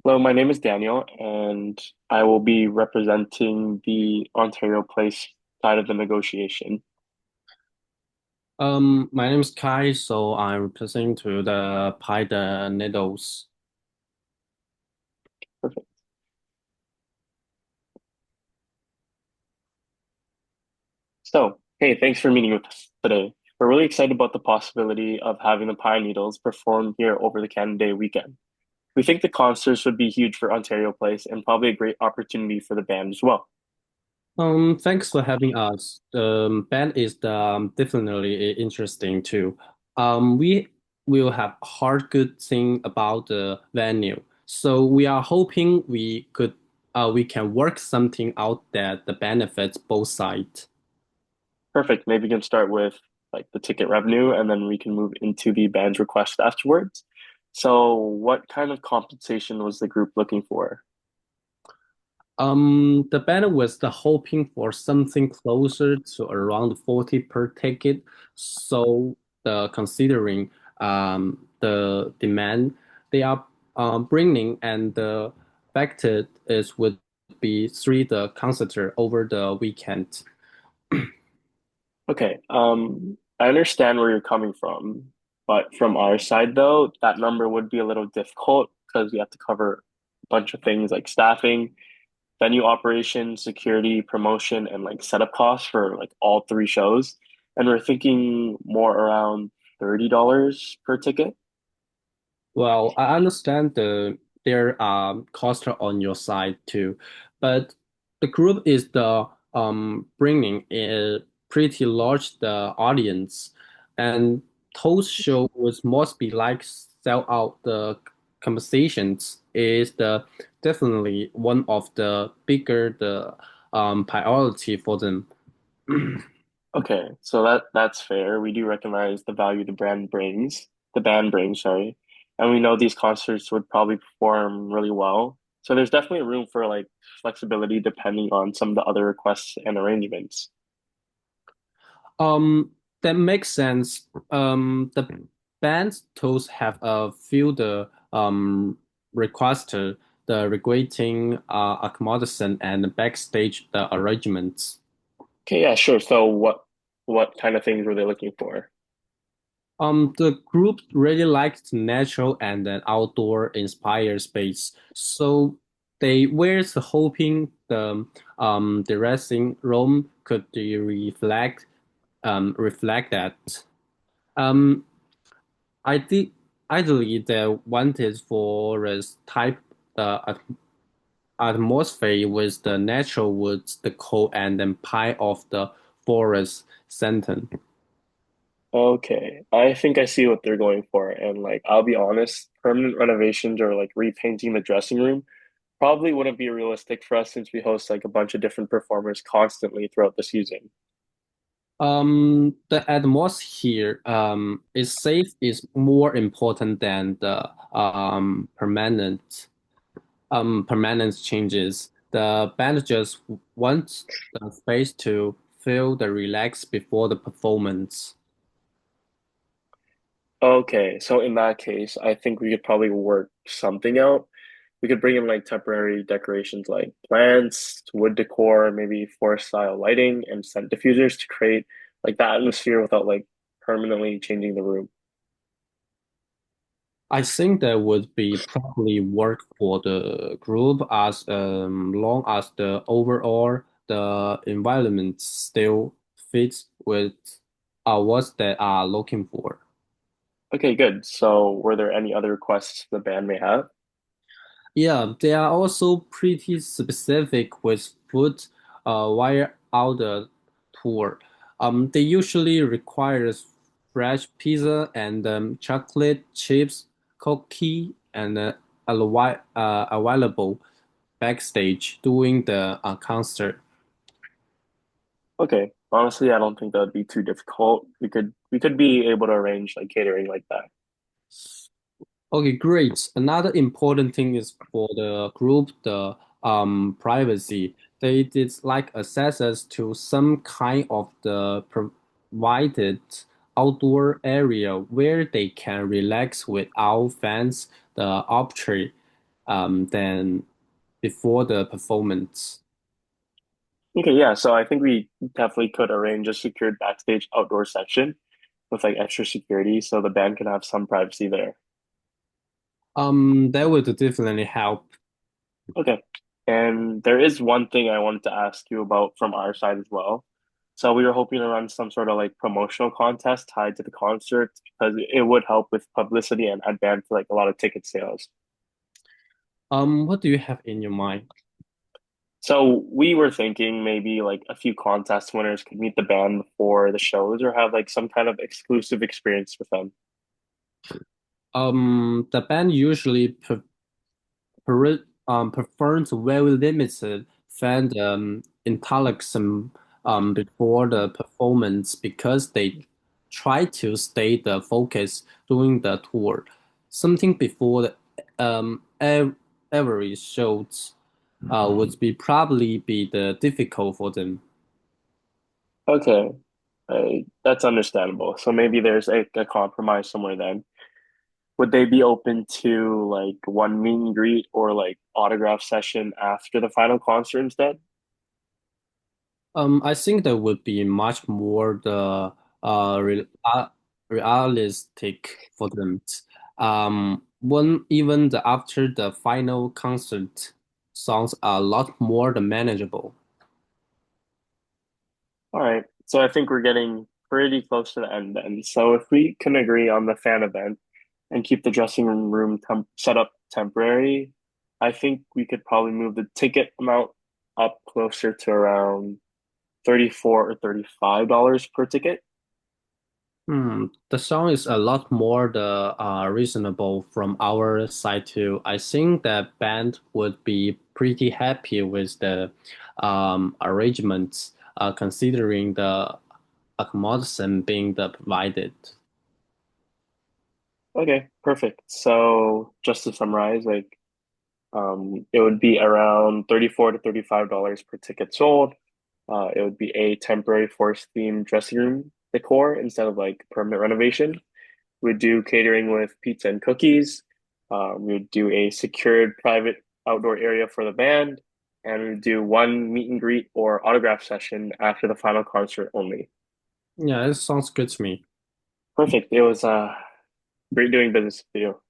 Hello, my name is Daniel, and I will be representing the Ontario Place side of the negotiation. My name is Kai, so I'm representing to the Python Needles. Perfect. So, hey, thanks for meeting with us today. We're really excited about the possibility of having the Pine Needles perform here over the Canada Day weekend. We think the concerts would be huge for Ontario Place and probably a great opportunity for the band as well. Thanks for having us. The band is definitely interesting too. We will have hard good thing about the venue, so we are hoping we can work something out that the benefits both sides. Perfect. Maybe we can start with like the ticket revenue and then we can move into the band's request afterwards. So, what kind of compensation was the group looking for? The band was hoping for something closer to around 40 per ticket. So considering the demand they are bringing and the factor is would be three the concert over the weekend. Okay, I understand where you're coming from, but from our side though, that number would be a little difficult because we have to cover a bunch of things like staffing, venue operations, security, promotion, and like setup costs for like all three shows. And we're thinking more around $30 per ticket. Well, I understand there are costs on your side too, but the group is the bringing a pretty large the audience, and those show was must be like sell out the conversations is the definitely one of the bigger the priority for them. Okay, so that's fair. We do recognize the value the band brings, sorry. And we know these concerts would probably perform really well. So there's definitely room for like flexibility depending on some of the other requests and arrangements. That makes sense. The band's tools have a few the requested the regulating accommodation and backstage the arrangements. Okay, yeah, sure. So what kind of things were they looking for? The group really liked natural and an outdoor inspired space, so they were hoping the dressing room could reflect that. Um, I did ideally they wanted for a type atmosphere with the natural woods, the cold and then pie of the forest center. Okay, I think I see what they're going for. And like I'll be honest, permanent renovations or like repainting the dressing room probably wouldn't be realistic for us since we host like a bunch of different performers constantly throughout the season. The atmosphere is safe is more important than the permanent changes. The band just wants the space to feel the relax before the performance. Okay, so in that case, I think we could probably work something out. We could bring in like temporary decorations like plants, wood decor, maybe forest style lighting and scent diffusers to create like the atmosphere without like permanently changing the room. I think that would be probably work for the group as long as the overall the environment still fits with what they are looking for. Okay, good. So were there any other requests the band may have? Yeah, they are also pretty specific with food while out the tour. They usually require fresh pizza and chocolate chips, cookie, and available backstage during the concert. Okay. Honestly, I don't think that would be too difficult. We could be able to arrange like catering like that. Okay, great. Another important thing is for the group, the privacy. They did like access to some kind of the provided outdoor area where they can relax without fans, the arbitrary. than before the performance. Okay, yeah. So I think we definitely could arrange a secured backstage outdoor section with like extra security so the band can have some privacy there. That would definitely help. Okay. And there is one thing I wanted to ask you about from our side as well. So we were hoping to run some sort of like promotional contest tied to the concert because it would help with publicity and advance like a lot of ticket sales. What do you have in your mind? So we were thinking maybe like a few contest winners could meet the band before the shows or have like some kind of exclusive experience with them. The band usually prefers very limited fan interaction before the performance because they try to stay the focus during the tour. Something before the every shows would be probably be the difficult for them. Okay, that's understandable. So maybe there's a compromise somewhere then. Would they be open to like one meet and greet or like autograph session after the final concert instead? I think that would be much more the realistic for them. When even the after the final concert songs are a lot more the manageable. All right. So I think we're getting pretty close to the end then. So if we can agree on the fan event and keep the dressing room set up temporary, I think we could probably move the ticket amount up closer to around 34 or $35 per ticket. The song is a lot more the reasonable from our side too. I think that band would be pretty happy with the arrangements, considering the accommodation being the provided. Okay, perfect. So just to summarize, like it would be around 34 to $35 per ticket sold. It would be a temporary forest themed dressing room decor instead of like permanent renovation. We'd do catering with pizza and cookies. We would do a secured private outdoor area for the band, and we'd do one meet and greet or autograph session after the final concert only. Yeah, it sounds good to me. Perfect. It was great doing business with you.